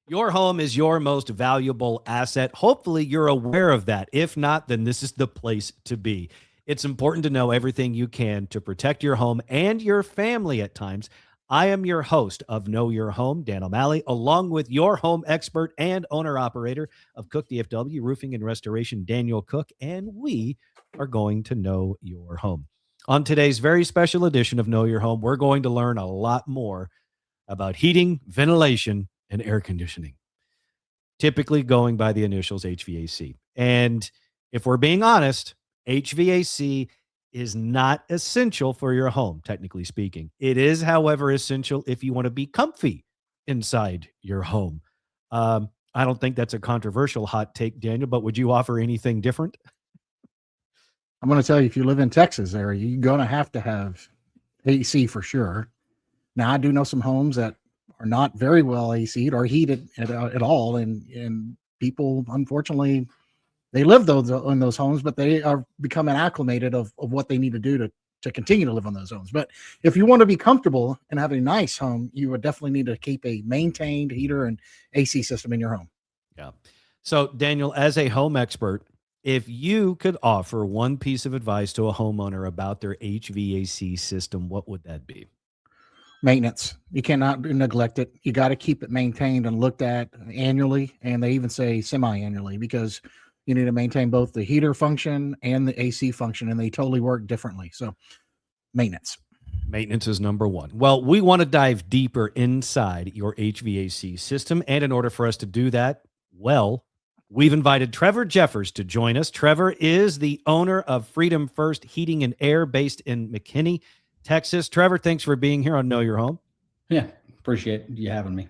Your home is your most valuable asset. Hopefully, you're aware of that. If not, then this is the place to be. It's important to know everything you can to protect your home and your family at times. I am your host of Know Your Home, Dan O'Malley, along with your home expert and owner operator of Cook DFW Roofing and Restoration, Daniel Cook, and we are going to know your home. On today's very special edition of Know Your Home, we're going to learn a lot more about heating, ventilation, and air conditioning, typically going by the initials HVAC. And if we're being honest, HVAC is not essential for your home, technically speaking. It is, however, essential if you want to be comfy inside your home. I don't think that's a controversial hot take, Daniel, but would you offer anything different? I'm going to tell you, if you live in Texas area, you're going to have AC for sure. Now, I do know some homes that are not very well AC'd or heated at all, and people, unfortunately, they live those in those homes, but they are becoming acclimated of what they need to do to continue to live on those homes. But if you want to be comfortable and have a nice home, you would definitely need to keep a maintained heater and AC system in your home. Yeah. So, Daniel, as a home expert, if you could offer one piece of advice to a homeowner about their HVAC system, what would that be? Maintenance. You cannot neglect it. You got to keep it maintained and looked at annually, and they even say semi-annually, because you need to maintain both the heater function and the AC function, and they totally work differently. So maintenance. Maintenance is number one. Well, we want to dive deeper inside your HVAC system. And in order for us to do that, well, we've invited Trevor Jeffers to join us. Trevor is the owner of Freedom First Heating and Air based in McKinney, Texas. Trevor, thanks for being here on Know Your Home. Yeah, appreciate you having me.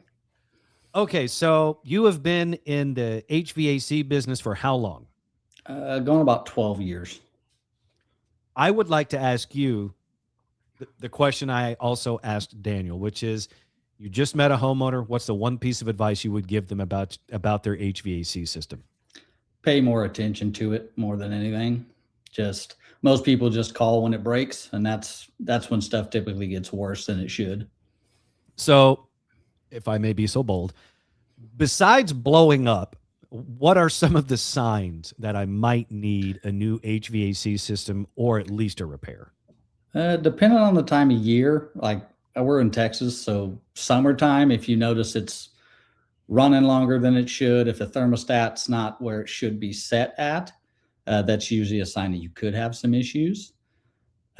Okay, so you have been in the HVAC business for how long? Going about 12 years. I would like to ask you the question I also asked Daniel, which is, you just met a homeowner. What's the one piece of advice you would give them about their HVAC system? Pay more attention to it more than anything. Just most people just call when it breaks, and that's when stuff typically gets worse than it should. So, if I may be so bold, besides blowing up, what are some of the signs that I might need a new HVAC system or at least a repair? Depending on the time of year, like we're in Texas, so summertime, if you notice it's running longer than it should, if the thermostat's not where it should be set at, that's usually a sign that you could have some issues.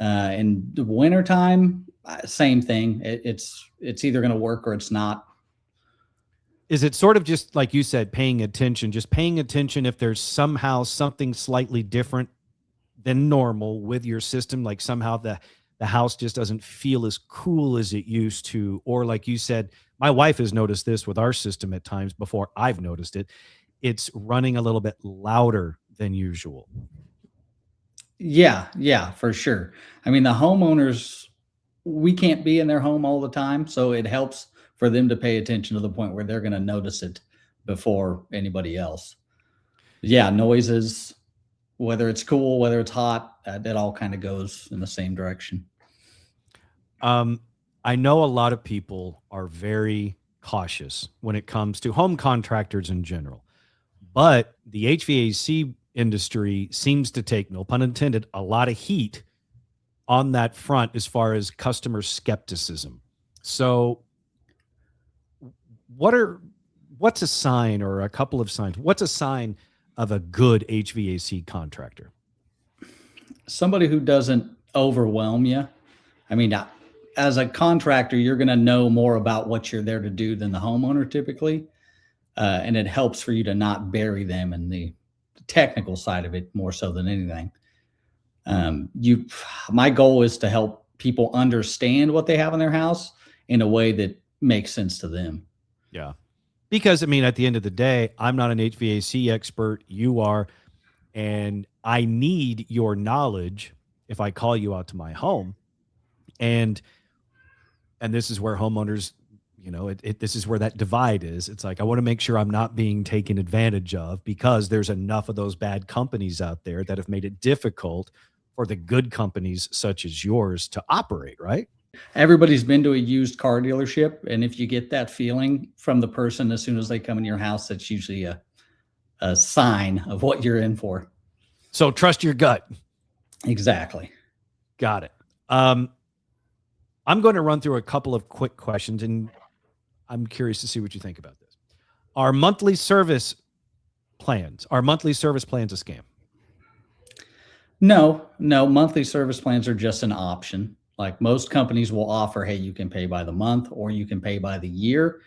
In the wintertime, same thing. It's either going to work or it's not. Is it sort of just like you said, paying attention if there's somehow something slightly different than normal with your system, like somehow the house just doesn't feel as cool as it used to, or like you said, my wife has noticed this with our system at times before I've noticed it. It's running a little bit louder than usual. Yeah, for sure. I mean, the homeowners, we can't be in their home all the time, so it helps for them to pay attention to the point where they're going to notice it before anybody else. Yeah, noises, whether it's cool, whether it's hot, that all kind of goes in the same direction. I know a lot of people are very cautious when it comes to home contractors in general, but the HVAC industry seems to take, no pun intended, a lot of heat on that front as far as customer skepticism. So what's a sign, or a couple of signs? What's a sign of a good HVAC contractor? Somebody who doesn't overwhelm you. I mean, as a contractor, you're going to know more about what you're there to do than the homeowner typically. And it helps for you to not bury them in the technical side of it more so than anything. My goal is to help people understand what they have in their house in a way that makes sense to them. Yeah. Because, I mean, at the end of the day, I'm not an HVAC expert. You are. And I need your knowledge if I call you out to my home. And this is where homeowners, this is where that divide is. It's like, I want to make sure I'm not being taken advantage of, because there's enough of those bad companies out there that have made it difficult for the good companies such as yours to operate, right? Everybody's been to a used car dealership, and if you get that feeling from the person as soon as they come in your house, that's usually a sign of what you're in for. So trust your gut. Exactly. Got it. I'm going to run through a couple of quick questions, and I'm curious to see what you think about this. Are monthly service plans a scam? No, monthly service plans are just an option. Like most companies will offer, hey, you can pay by the month or you can pay by the year.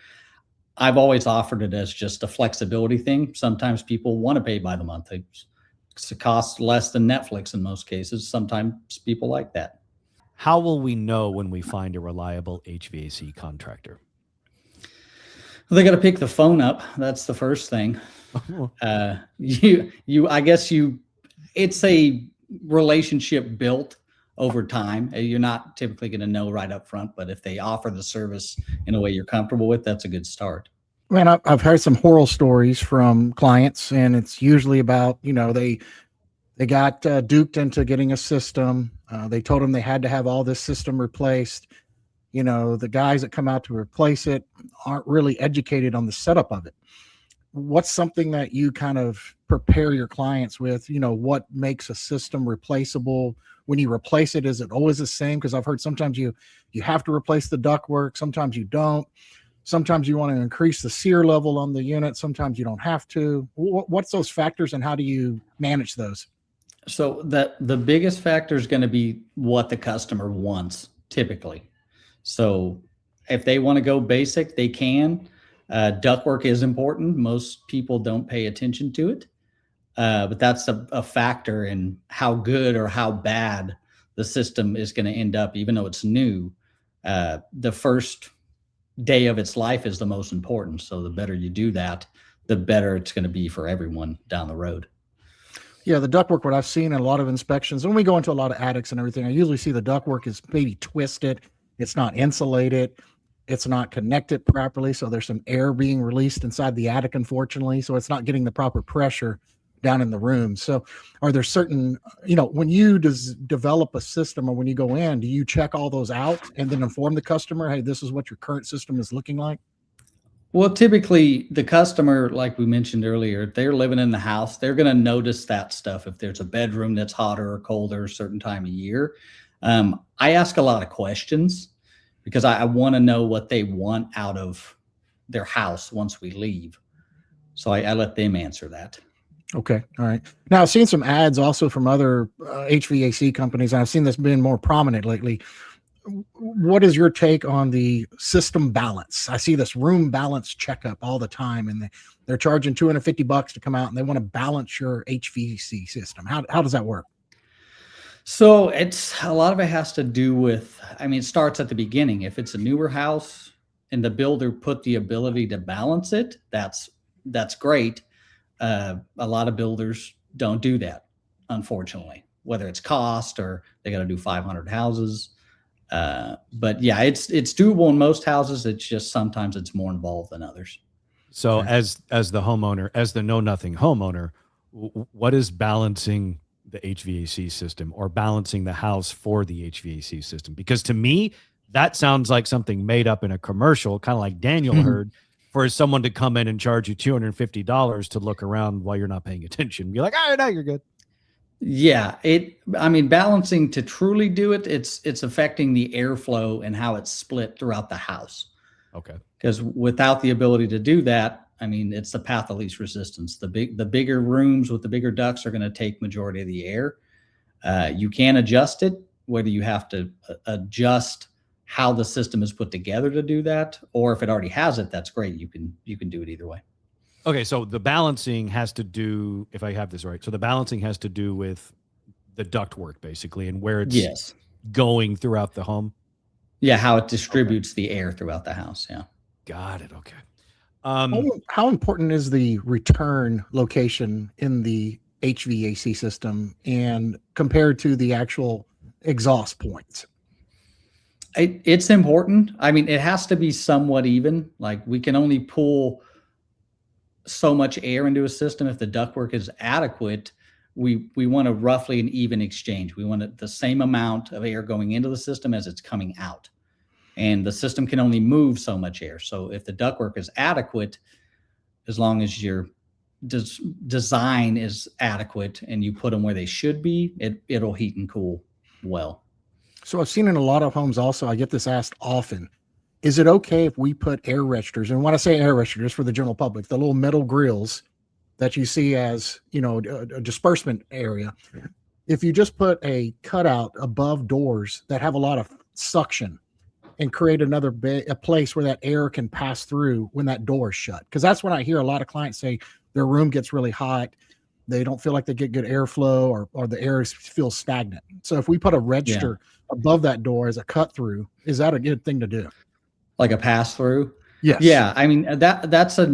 I've always offered it as just a flexibility thing. Sometimes people want to pay by the month. It costs less than Netflix in most cases. Sometimes people like that. How will we know when we find a reliable HVAC contractor? They got to pick the phone up. That's the first thing. It's a relationship built over time. You're not typically going to know right up front, but if they offer the service in a way you're comfortable with, that's a good start. Man, I've heard some horror stories from clients, and it's usually about, they got duped into getting a system. They told them they had to have all this system replaced. The guys that come out to replace it aren't really educated on the setup of it. What's something that you kind of prepare your clients with? What makes a system replaceable? When you replace it, is it always the same? Because I've heard sometimes you have to replace the ductwork. Sometimes you don't. Sometimes you want to increase the SEER level on the unit. Sometimes you don't have to. What's those factors, and how do you manage those? So the biggest factor is going to be what the customer wants typically. So if they want to go basic, they can. Ductwork is important. Most people don't pay attention to it. But that's a factor in how good or how bad the system is going to end up, even though it's new. The first day of its life is the most important. So the better you do that, the better it's going to be for everyone down the road. Yeah, the ductwork, what I've seen in a lot of inspections, when we go into a lot of attics and everything, I usually see the ductwork is maybe twisted. It's not insulated. It's not connected properly. So there's some air being released inside the attic, unfortunately. So it's not getting the proper pressure down in the room. So are there certain, when you develop a system or when you go in, do you check all those out and then inform the customer, hey, this is what your current system is looking like? Well, typically the customer, like we mentioned earlier, they're living in the house. They're going to notice that stuff. If there's a bedroom that's hotter or colder a certain time of year, I ask a lot of questions because I want to know what they want out of their house once we leave. So I let them answer that. Okay. All right. Now I've seen some ads also from other HVAC companies, and I've seen this being more prominent lately. What is your take on the system balance? I see this room balance checkup all the time, and they're charging $250 to come out, and they want to balance your HVAC system. How does that work? So it's a lot of it has to do with, it starts at the beginning. If it's a newer house and the builder put the ability to balance it, that's great. A lot of builders don't do that, unfortunately, whether it's cost or they got to do 500 houses. But yeah, it's doable in most houses. It's just sometimes it's more involved than others. So as the homeowner, as the know-nothing homeowner, what is balancing the HVAC system or balancing the house for the HVAC system? Because to me, that sounds like something made up in a commercial, kind of like Daniel heard, for someone to come in and charge you $250 to look around while you're not paying attention. Be like, all right, now you're good. Yeah, balancing to truly do it, it's affecting the airflow and how it's split throughout the house. Okay. Because without the ability to do that, it's the path of least resistance. The bigger rooms with the bigger ducts are going to take majority of the air. You can adjust it, whether you have to adjust how the system is put together to do that, or if it already has it, that's great. You can do it either way. Okay, so the balancing has to do, if I have this right, so the balancing has to do with the ductwork basically and where it's going throughout the home. Yeah, how it distributes the air throughout the house. Yeah. Got it. Okay. How important is the return location in the HVAC system and compared to the actual exhaust points? It's important. It has to be somewhat even. Like we can only pull so much air into a system. If the ductwork is adequate, we want a roughly an even exchange. We want the same amount of air going into the system as it's coming out. and the system can only move so much air. So if the ductwork is adequate, as long as your design is adequate and you put them where they should be, it'll heat and cool well. So I've seen in a lot of homes also, I get this asked often, is it okay if we put air registers? And when I say air registers for the general public, the little metal grills that you see as, a disbursement area. If you just put a cutout above doors that have a lot of suction and create a place where that air can pass through when that door is shut. Because that's when I hear a lot of clients say their room gets really hot. They don't feel like they get good airflow or the air feels stagnant. So if we put a register above that door as a cut through, is that a good thing to do? Like a pass through? Yes. Yeah. I mean, that's a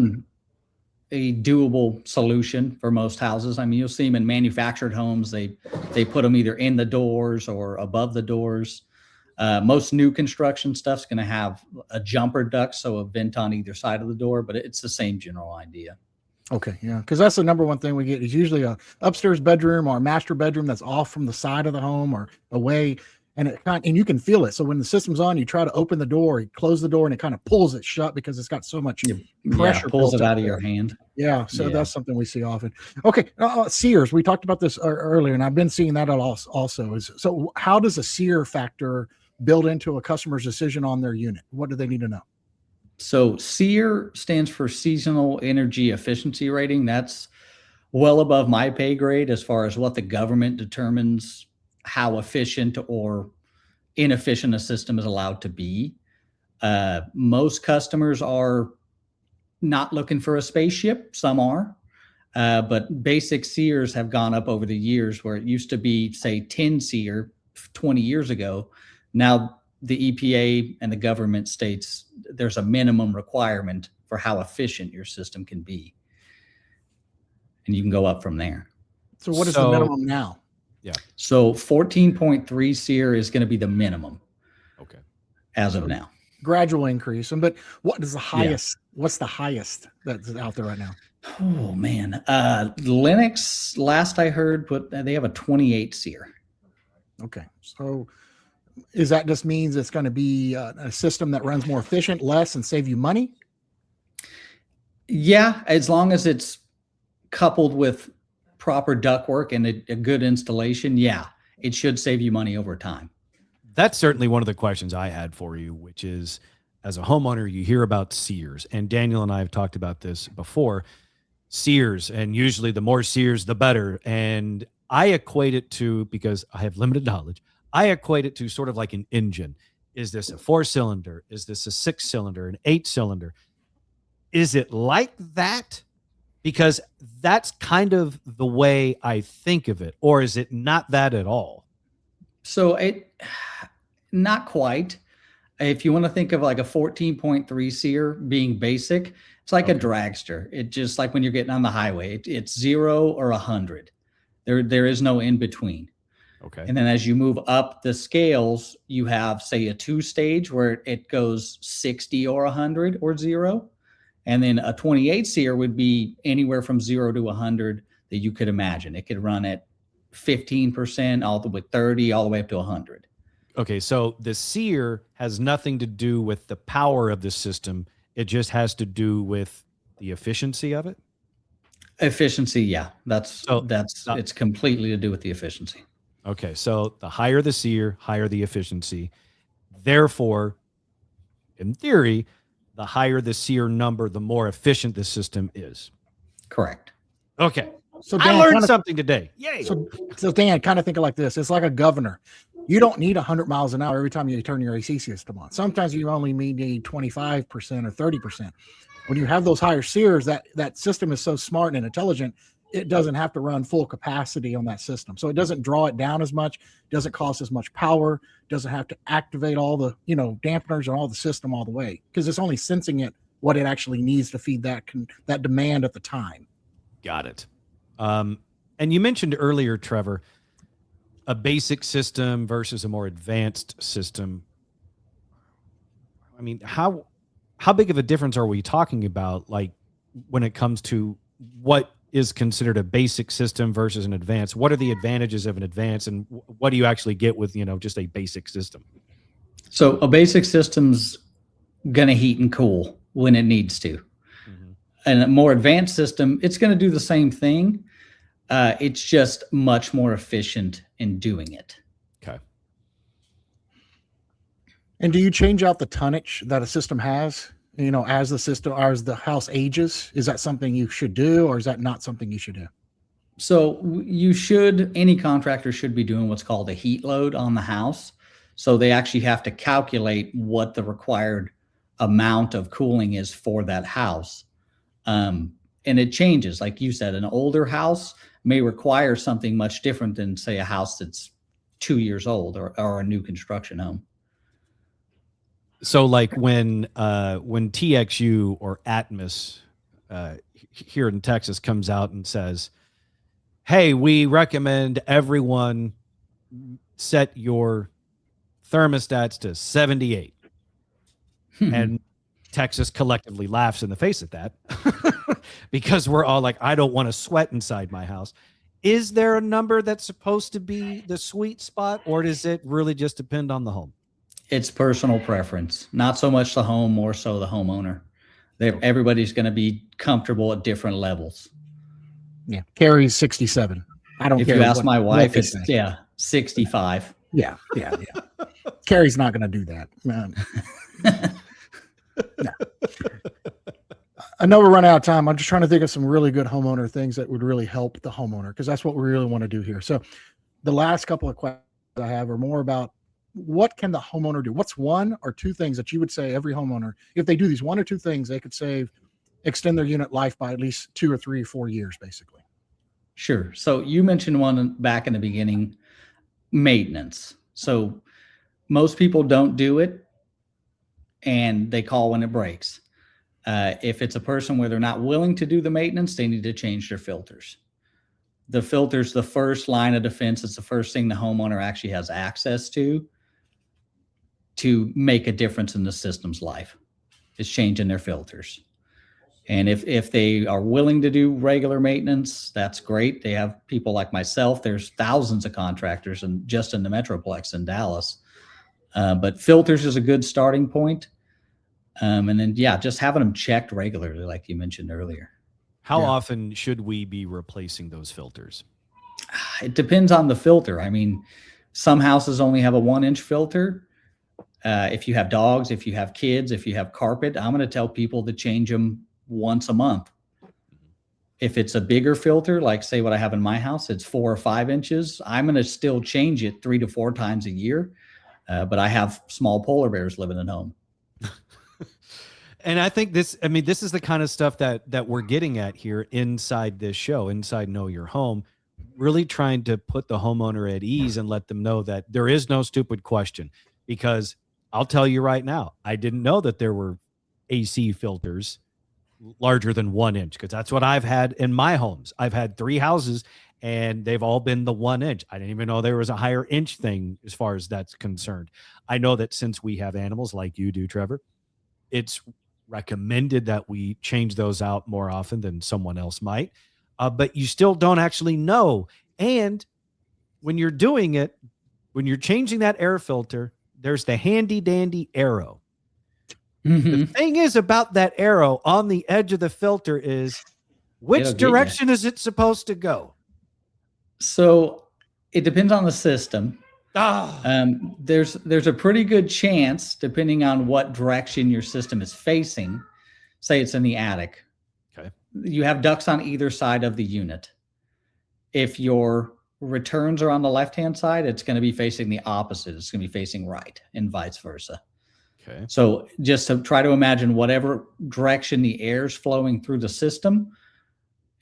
doable solution for most houses. I mean, you'll see them in manufactured homes. They put them either in the doors or above the doors. Most new construction stuff's going to have a jumper duct, so a vent on either side of the door, but it's the same general idea. Okay, yeah, because that's the number one thing we get is usually a upstairs bedroom or a master bedroom that's off from the side of the home or away, and you can feel it. So when the system's on, you try to open the door, you close the door, and it kind of pulls it shut because it's got so much pressure. Pulls it out of your hand. Yeah, so that's something we see often. Okay, sears. We talked about this earlier, and I've been seeing that also. So how does a sear factor build into a customer's decision on their unit? What do they need to know? So SEER stands for Seasonal Energy Efficiency Rating. That's well above my pay grade as far as what the government determines how efficient or inefficient a system is allowed to be. Most customers are not looking for a spaceship. Some are. But basic SEERs have gone up over the years, where it used to be, say, 10 SEER 20 years ago. Now the EPA and the government states there's a minimum requirement for how efficient your system can be. And you can go up from there. So what is the minimum now? Yeah. So 14.3 SEER is going to be the minimum. Okay. As of now. Gradual increase. But what is the highest? Yeah. What's the highest that's out there right now? Oh man. Linux, last I heard, they have a 28 SEER. Okay. So is that just means it's going to be a system that runs more efficient, less, and save you money? Yeah, as long as it's coupled with proper ductwork and a good installation, it should save you money over time. That's certainly one of the questions I had for you, which is, as a homeowner, you hear about SEERs, and Daniel and I have talked about this before. SEERs, and usually the more SEERs, the better. And I equate it to, because I have limited knowledge, I equate it to sort of like an engine. Is this a 4-cylinder? Is this a 6-cylinder, an 8-cylinder? Is it like that? Because that's kind of the way I think of it. Or is it not that at all? So not quite. If you want to think of like a 14.3 SEER being basic, it's like a dragster. It just like when you're getting on the highway, it's 0 or 100. There is no in between. Okay. And then as you move up the scales, you have, say, a 2-stage where it goes 60 or 100 or 0. And then a 28 SEER would be anywhere from 0 to 100 that you could imagine. It could run at 15%, all the way 30, all the way up to 100. Okay, so the SEER has nothing to do with the power of the system. It just has to do with the efficiency of it? Efficiency, yeah. It's completely to do with the efficiency. Okay, so the higher the SEER, higher the efficiency. Therefore, in theory, the higher the SEER number, the more efficient the system is. Correct. Okay. So Dan, I learned something today. Yay. So Dan, kind of think of it like this. It's like a governor. You don't need 100 miles an hour every time you turn your AC system on. Sometimes you only need 25% or 30%. When you have those higher SEERs, that system is so smart and intelligent, it doesn't have to run full capacity on that system. So it doesn't draw it down as much, doesn't cost as much power, doesn't have to activate all the, dampeners and all the system all the way, because it's only sensing it what it actually needs to feed that demand at the time. Got it. And you mentioned earlier, Trevor, a basic system versus a more advanced system. I mean, how big of a difference are we talking about, like, when it comes to what is considered a basic system versus an advanced? What are the advantages of an advanced, and what do you actually get with, just a basic system? So a basic system's going to heat and cool when it needs to. Mhm. And a more advanced system, it's going to do the same thing. It's just much more efficient in doing it. Okay. And do you change out the tonnage that a system has, as the system or as the house ages? Is that something you should do, or is that not something you should do? So any contractor should be doing what's called a heat load on the house. So they actually have to calculate what the required amount of cooling is for that house. And it changes. Like you said, an older house may require something much different than, say, a house that's 2 years old or a new construction home. So like when TXU or Atmos here in Texas comes out and says, hey, we recommend everyone set your thermostats to 78. And Texas collectively laughs in the face at that because we're all like, I don't want to sweat inside my house. Is there a number that's supposed to be the sweet spot, or does it really just depend on the home? It's personal preference, not so much the home, more so the homeowner. Everybody's going to be comfortable at different levels. Yeah. Carrie's 67. I don't If care. you ask my wife, they it's say. 65. Yeah. Carrie's not going to do that. No. I know we're running out of time. I'm just trying to think of some really good homeowner things that would really help the homeowner, because that's what we really want to do here. So the last couple of questions I have are more about, what can the homeowner do? What's one or two things that you would say every homeowner, if they do these one or two things, they could extend their unit life by at least 2 or 3 or 4 years, basically? Sure. So you mentioned one back in the beginning, maintenance. So most people don't do it, and they call when it breaks. If it's a person where they're not willing to do the maintenance, they need to change their filters. The filter's the first line of defense. It's the first thing the homeowner actually has access to make a difference in the system's life, is changing their filters. And if they are willing to do regular maintenance, that's great. They have people like myself. There's thousands of contractors just in the Metroplex in Dallas. But filters is a good starting point. And then, just having them checked regularly, like you mentioned earlier. How often should we be replacing those filters? It depends on the filter. I mean, some houses only have a 1-inch filter. If you have dogs, if you have kids, if you have carpet, I'm going to tell people to change them once a month. If it's a bigger filter, like say what I have in my house, it's 4 or 5 inches, I'm going to still change it 3 to 4 times a year. But I have small polar bears living at home. And I think this is the kind of stuff that we're getting at here inside this show, inside Know Your Home, really trying to put the homeowner at ease and let them know that there is no stupid question. Because I'll tell you right now, I didn't know that there were AC filters larger than 1 inch, because that's what I've had in my homes. I've had 3 houses and they've all been the 1 inch. I didn't even know there was a higher inch thing as far as that's concerned. I know that since we have animals like you do, Trevor, it's recommended that we change those out more often than someone else might. But you still don't actually know. And when you're doing it, when you're changing that air filter, there's the handy dandy arrow. The thing is about that arrow on the edge of the filter is, which direction is it supposed to go? So it depends on the system. There's a pretty good chance, depending on what direction your system is facing. Say it's in the attic. Okay. You have ducts on either side of the unit. If your returns are on the left-hand side, it's going to be facing the opposite. It's going to be facing right, and vice versa. Okay. So just to try to imagine whatever direction the air is flowing through the system,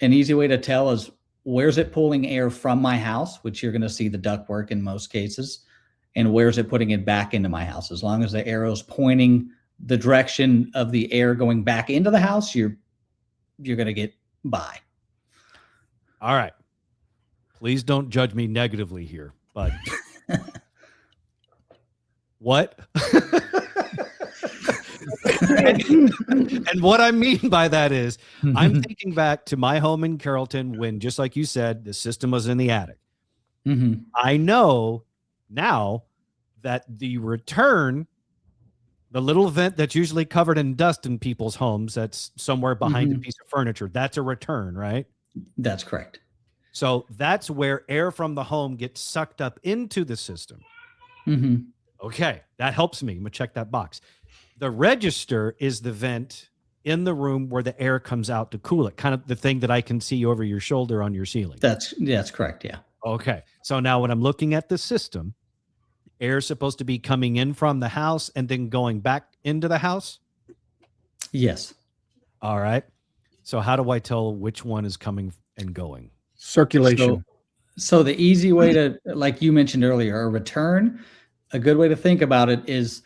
an easy way to tell is, where's it pulling air from my house, which you're going to see the ductwork in most cases, and where's it putting it back into my house? As long as the arrow's pointing the direction of the air going back into the house, you're going to get by. All right. Please don't judge me negatively here, but what? And what I mean by that is, I'm thinking back to my home in Carrollton when, just like you said, the system was in the attic. I know now that the return The little vent that's usually covered in dust in people's homes, that's somewhere behind a Mhm. piece of furniture, that's a return, right? That's correct. So that's where air from the home gets sucked up into the system. Hmm. Okay, that helps me. I'm gonna check that box. The register is the vent in the room where the air comes out to cool it, kind of the thing that I can see over your shoulder on your ceiling. That's correct. Yeah. Okay, so now when I'm looking at the system, air is supposed to be coming in from the house and then going back into the house. Yes. All right. So how do I tell which one is coming and going? Circulation. So the easy way to, like you mentioned earlier, a return, a good way to think about it is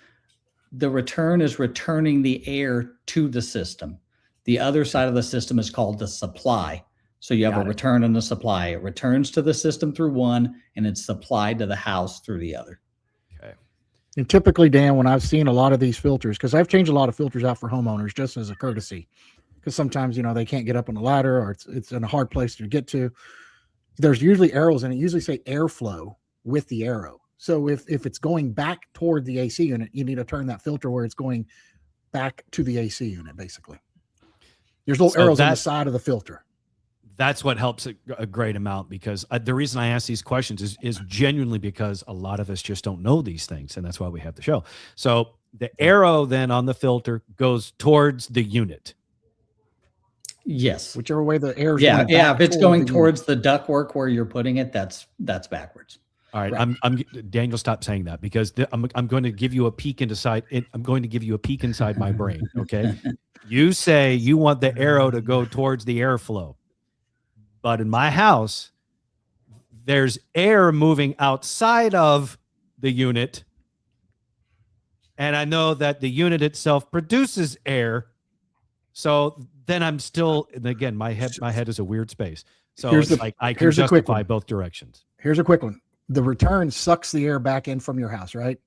the return is returning the air to the system. The other side of the system is called the supply. So you have Got a it. return and a supply. It returns to the system through one and it's supplied to the house through the other. Okay. And typically, Dan, when I've seen a lot of these filters, because I've changed a lot of filters out for homeowners just as a courtesy, because sometimes, they can't get up on a ladder or it's in a hard place to get to. There's usually arrows and it usually say airflow with the arrow. So if it's going back toward the AC unit, you need to turn that filter where it's going back to the AC unit, basically. There's little So arrows on the side of the filter. That's what helps a great amount, because the reason I ask these questions is genuinely because a lot of us just don't know these things, and that's why we have the show. So the arrow then on the filter goes towards the unit. Yes. Whichever way the air is Yeah. going Yeah. back If it's toward going the unit. towards the ductwork where you're putting it, that's backwards. All right, Right. I'm Daniel. Stop saying that, because I'm going to give you a peek inside. I'm going to give you a peek inside my brain. Okay, you say you want the arrow to go towards the airflow, but in my house, there's air moving outside of the unit, and I know that the unit itself produces air. So then I'm still, and again, my head is a weird space. So Here's it's the- like I can here's a quick justify one. both directions. Here's a quick one. The return sucks the air back in from your house, right?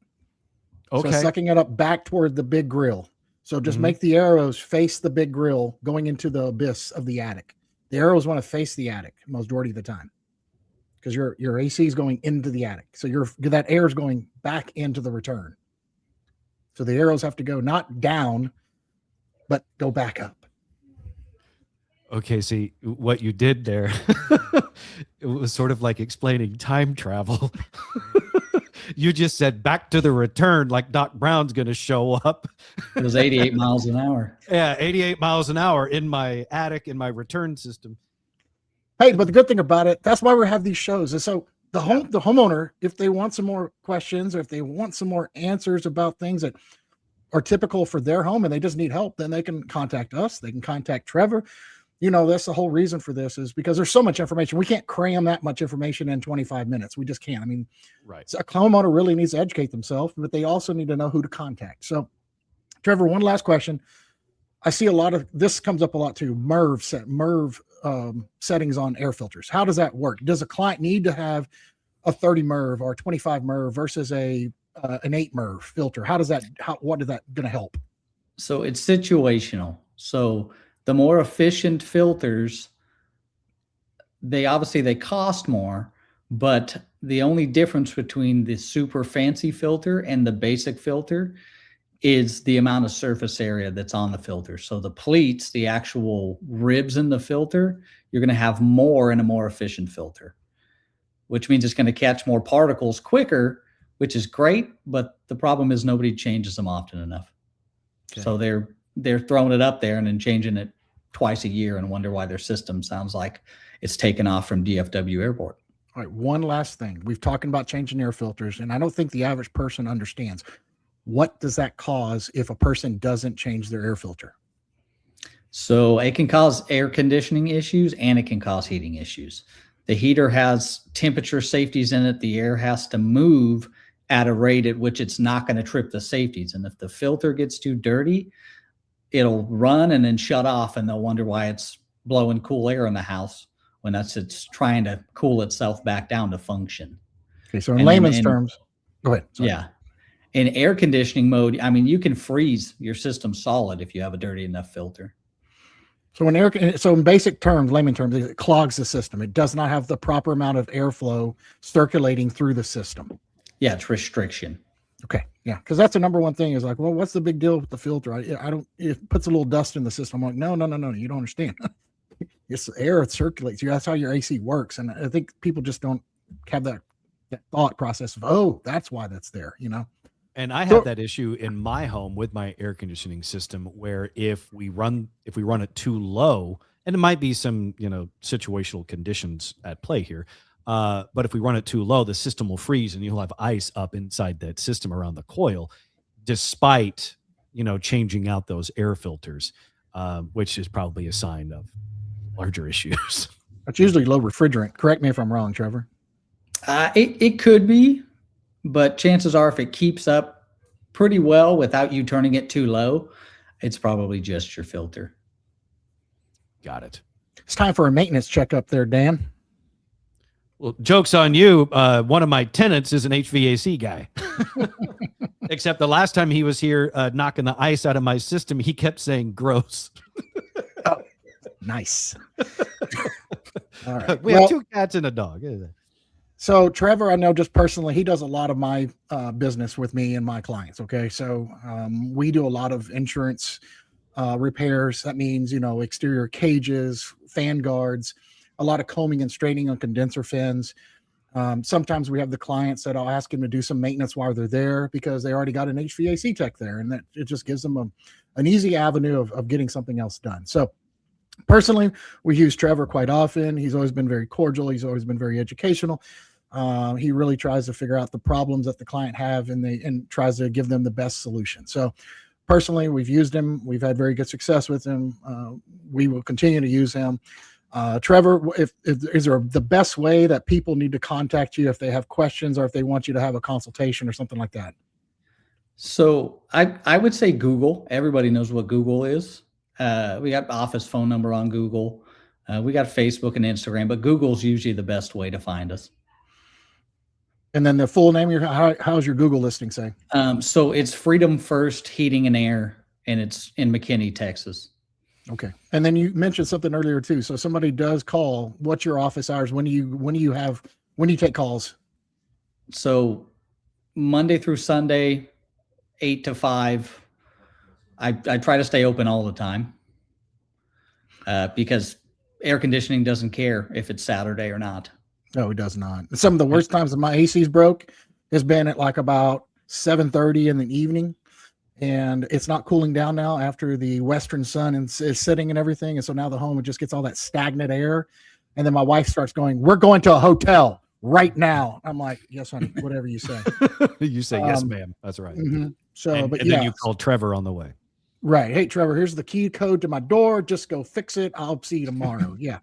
Okay. So sucking it up back toward the big grill. So just Mhm. make the arrows face the big grill going into the abyss of the attic. The arrows want to face the attic majority of the time, because your AC is going into the attic. So that air is going back into the return. So the arrows have to go not down, but go back up. Okay, see what you did there. It was sort of like explaining time travel. You just said back to the return, like Doc Brown's going to show up. It was 88 miles an hour. Yeah, 88 miles an hour in my attic, in my return system. Hey, but the good thing about it, that's why we have these shows. And so the homeowner, if they want some more questions or if they want some more answers about things that are typical for their home and they just need help, then they can contact us. They can contact Trevor. That's the whole reason for this, is because there's so much information. We can't cram that much information in 25 minutes. We just can't. I mean, Right. so a homeowner really needs to educate themselves, but they also need to know who to contact. So, Trevor, one last question. I see a lot of this comes up a lot too. MERV settings on air filters. How does that work? Does a client need to have a 30 MERV or 25 MERV versus an 8 MERV filter? What is that going to help? So it's situational. So the more efficient filters, they cost more, but the only difference between the super fancy filter and the basic filter is the amount of surface area that's on the filter. So the pleats, the actual ribs in the filter, you're going to have more in a more efficient filter, which means it's going to catch more particles quicker, which is great. But the problem is nobody changes them often enough. Okay. So they're throwing it up there and then changing it twice a year and wonder why their system sounds like it's taken off from DFW Airport. All right. One last thing. We've talked about changing air filters, and I don't think the average person understands. What does that cause if a person doesn't change their air filter? So it can cause air conditioning issues and it can cause heating issues. The heater has temperature safeties in it. The air has to move at a rate at which it's not going to trip the safeties. And if the filter gets too dirty, it'll run and then shut off, and they'll wonder why it's blowing cool air in the house when it's trying to cool itself back down to function. Okay, so in layman's terms, go ahead. Sorry. Yeah. In air conditioning mode, I mean, you can freeze your system solid if you have a dirty enough filter. So in basic terms, layman terms, it clogs the system. It does not have the proper amount of airflow circulating through the system. Yeah, it's restriction. Okay. Yeah, because that's the number one thing is like, well, what's the big deal with the filter? I don't. It puts a little dust in the system. I'm like, no, no, no, no. You don't understand. It's air. It circulates. That's how your AC works. And I think people just don't have that thought process of, oh, that's why that's there. And I have that issue in my home with my air conditioning system, where if we run it too low, and it might be some situational conditions at play here, but if we run it too low, the system will freeze, and you'll have ice up inside that system around the coil, despite changing out those air filters, which is probably a sign of larger issues. It's usually low refrigerant. Correct me if I'm wrong, Trevor. It could be, but chances are if it keeps up pretty well without you turning it too low, it's probably just your filter. Got it. It's time for a maintenance checkup there, Dan. Well, joke's on you. One of my tenants is an HVAC guy. Except the last time he was here knocking the ice out of my system, he kept saying gross. Oh, nice. All right. We have 2 cats and a dog. So Trevor, I know just personally, he does a lot of my business with me and my clients. Okay. So we do a lot of insurance repairs. That means, exterior cages, fan guards, a lot of combing and straightening on condenser fins. Sometimes we have the clients that I'll ask them to do some maintenance while they're there because they already got an HVAC tech there, and that it just gives them an easy avenue of getting something else done. So personally, we use Trevor quite often. He's always been very cordial. He's always been very educational. He really tries to figure out the problems that the client have and tries to give them the best solution. So personally, we've used him. We've had very good success with him. We will continue to use him. Trevor, is there the best way that people need to contact you if they have questions or if they want you to have a consultation or something like that? So I would say Google. Everybody knows what Google is. We got office phone number on Google. We got Facebook and Instagram, but Google's usually the best way to find us. And then the full name, how's your Google listing say? So it's Freedom First Heating and Air, and it's in McKinney, Texas. Okay. And then you mentioned something earlier too. So somebody does call. What's your office hours? When do you take calls? So Monday through Sunday, 8 to 5. I try to stay open all the time because air conditioning doesn't care if it's Saturday or not. No, it does not. Some of the worst times that my AC's broke has been at like about 7:30 in the evening, and it's not cooling down now after the western sun is setting and everything. And so now the home just gets all that stagnant air. And then my wife starts going, "We're going to a hotel right now." I'm like, "Yes, honey, whatever you say." You say, "Yes, ma'am." That's right. Mm-hmm. So, and then you call Trevor on the way. Right. "Hey, Trevor, here's the key code to my door. Just go fix it. I'll see you tomorrow." Yeah.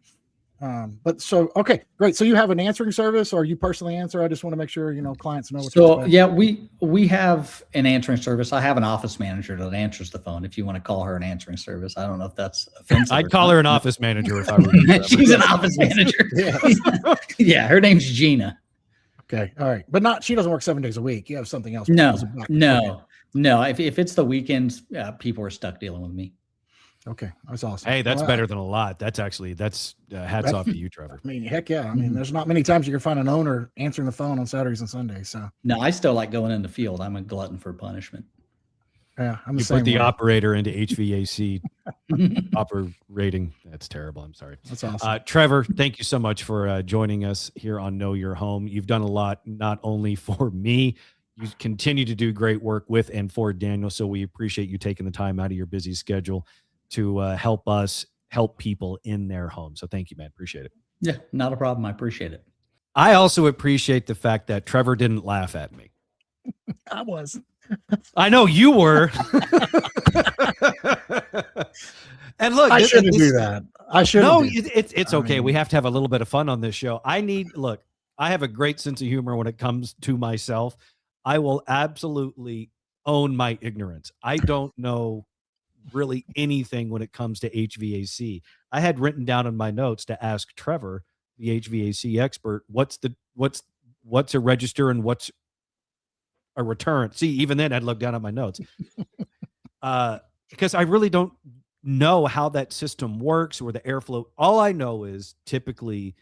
Okay, great. So you have an answering service, or you personally answer? I just want to make sure, clients know what to expect. Yeah, we have an answering service. I have an office manager that answers the phone. If you want to call her an answering service, I don't know if that's offensive. I'd call her an office manager if I were you. She's an office manager. Yeah, her name's Gina. Okay. All right. But she doesn't work 7 days a week. You have something else. No. If it's the weekends, people are stuck dealing with me. Okay, that's awesome. Hey, that's better than a lot. That's hats off to you, Trevor. I mean, heck yeah. I mean, there's not many times you can find an owner answering the phone on Saturdays and Sundays. So no, I still like going in the field. I'm a glutton for punishment. Yeah, you put the operator into HVAC operating. That's terrible. I'm sorry. That's awesome. Trevor, thank you so much for joining us here on Know Your Home. You've done a lot, not only for me. You continue to do great work with and for Daniel. So we appreciate you taking the time out of your busy schedule to help us help people in their home. So thank you, man. Appreciate it. Yeah, not a problem. I appreciate it. I also appreciate the fact that Trevor didn't laugh at me. I was. I know you were. And look, I shouldn't do that. I shouldn't. No, it's okay. We have to have a little bit of fun on this show. I have a great sense of humor when it comes to myself. I will absolutely own my ignorance. I don't know really anything when it comes to HVAC. I had written down in my notes to ask Trevor, the HVAC expert, what's a register and what's a return. See, even then I'd look down at my notes because I really don't know how that system works or the airflow. All I know is typically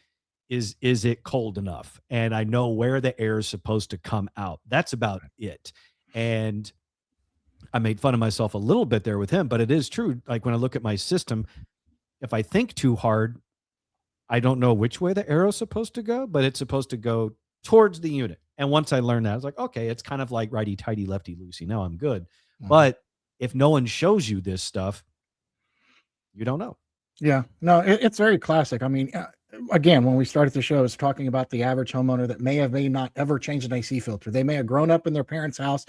is it cold enough, and I know where the air is supposed to come out. That's about it. And I made fun of myself a little bit there with him, but it is true. Like when I look at my system, if I think too hard, I don't know which way the arrow's supposed to go, but it's supposed to go towards the unit. And once I learned that, I was like, okay, it's kind of like righty tighty, lefty loosey. Now I'm good. But if no one shows you this stuff, you don't know. Yeah, no, it's very classic. I mean, again, when we started the show, it's talking about the average homeowner that may not ever change an AC filter. They may have grown up in their parents' house.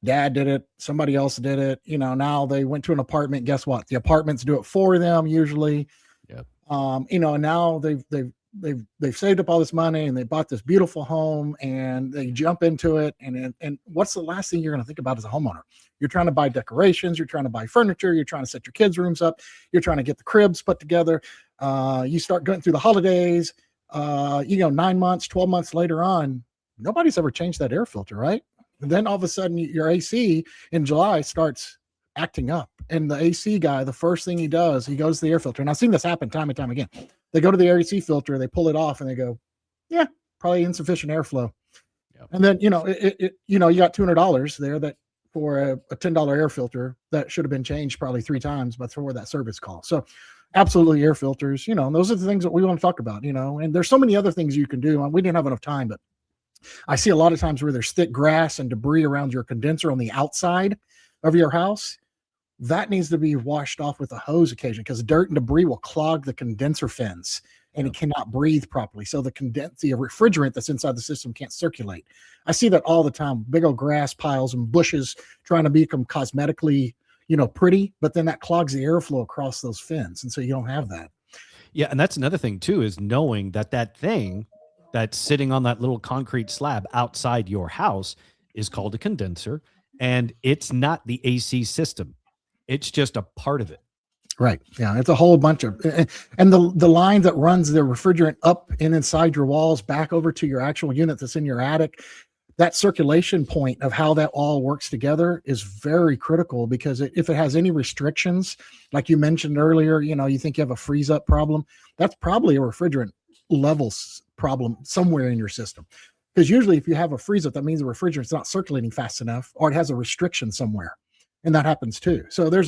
Dad did it. Somebody else did it. Now they went to an apartment. Guess what? The apartments do it for them usually. Yep. Now they've saved up all this money and they bought this beautiful home and they jump into it. And what's the last thing you're going to think about as a homeowner? You're trying to buy decorations. You're trying to buy furniture. You're trying to set your kids' rooms up. You're trying to get the cribs put together. You start going through the holidays. 9 months, 12 months later on, nobody's ever changed that air filter, right? And then all of a sudden your AC in July starts acting up. And the AC guy, the first thing he does, he goes to the air filter. And I've seen this happen time and time again. They go to the AC filter, they pull it off and they go, yeah, probably insufficient airflow. Yep. And then, you got $200 there that for a $10 air filter that should have been changed probably 3 times before that service call. So absolutely air filters, those are the things that we want to talk about, and there's so many other things you can do. We didn't have enough time, but I see a lot of times where there's thick grass and debris around your condenser on the outside of your house. That needs to be washed off with a hose occasionally because dirt and debris will clog the condenser fins and it cannot breathe properly. So the refrigerant that's inside the system can't circulate. I see that all the time, big old grass piles and bushes trying to become cosmetically, pretty, but then that clogs the airflow across those fins. And so you don't have that. Yeah. And that's another thing too, is knowing that thing that's sitting on that little concrete slab outside your house is called a condenser, and it's not the AC system. It's just a part of it. Right. Yeah. It's a whole bunch of, and the line that runs the refrigerant up and inside your walls back over to your actual unit that's in your attic, that circulation point of how that all works together is very critical because if it has any restrictions, like you mentioned earlier, you think you have a freeze up problem, that's probably a refrigerant levels problem somewhere in your system. Because usually if you have a freeze up, that means the refrigerant's not circulating fast enough or it has a restriction somewhere. And that happens too. So there's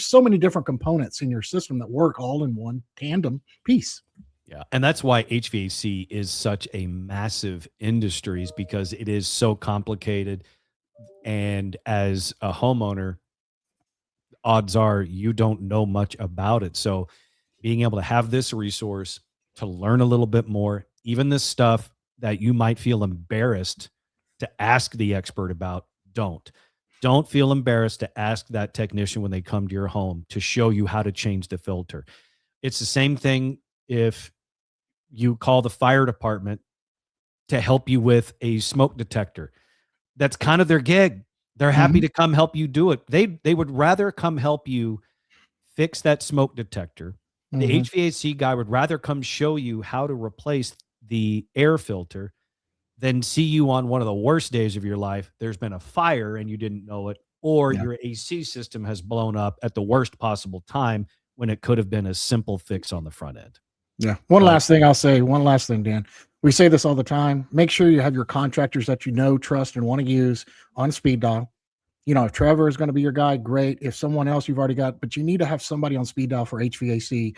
so many different components in your system that work all in one tandem piece. Yeah. And that's why HVAC is such a massive industry, is because it is so complicated. And as a homeowner, odds are you don't know much about it. So being able to have this resource to learn a little bit more, even the stuff that you might feel embarrassed to ask the expert about, don't feel embarrassed to ask that technician when they come to your home to show you how to change the filter. It's the same thing if you call the fire department to help you with a smoke detector. That's kind of their gig. They're happy to come help you do it. They would rather come help you fix that smoke detector. The HVAC guy would rather come show you how to replace the air filter than see you on one of the worst days of your life. There's been a fire and you didn't know it, or your AC system has blown up at the worst possible time when it could have been a simple fix on the front end. Yeah. One last thing, Dan. We say this all the time. Make sure you have your contractors that you know, trust, and want to use on speed dial. If Trevor is going to be your guy, great. If someone else you've already got, but you need to have somebody on speed dial for HVAC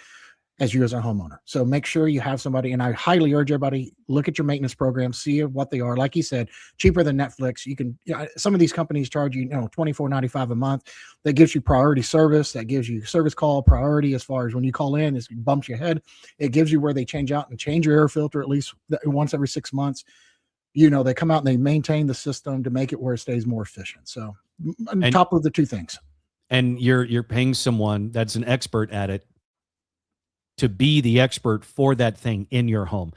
as you as a homeowner. So make sure you have somebody, and I highly urge everybody, look at your maintenance programs, see what they are. Like you said, cheaper than Netflix. You can, some of these companies charge you, $24.95 a month. That gives you priority service. That gives you service call priority as far as when you call in, it bumps your head. It gives you where they change out and change your air filter at least once every 6 months. They come out and they maintain the system to make it where it stays more efficient. So on top of the two things. And you're paying someone that's an expert at it to be the expert for that thing in your home.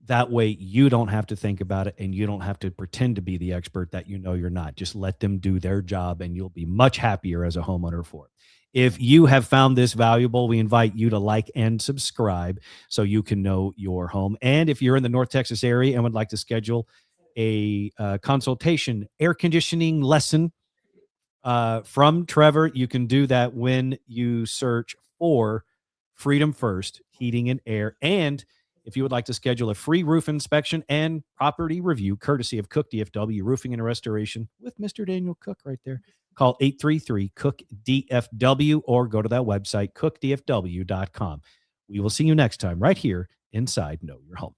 That way you don't have to think about it and you don't have to pretend to be the expert that you're not. Just let them do their job and you'll be much happier as a homeowner for it. If you have found this valuable, we invite you to like and subscribe so you can know your home. And if you're in the North Texas area and would like to schedule a consultation air conditioning lesson from Trevor, you can do that when you search for Freedom First Heating and Air. And If you would like to schedule a free roof inspection and property review, courtesy of Cook DFW Roofing and Restoration with Mr. Daniel Cook right there, call 833-COOK-DFW or go to that website, cookdfw.com. We will see you next time right here inside Know Your Home.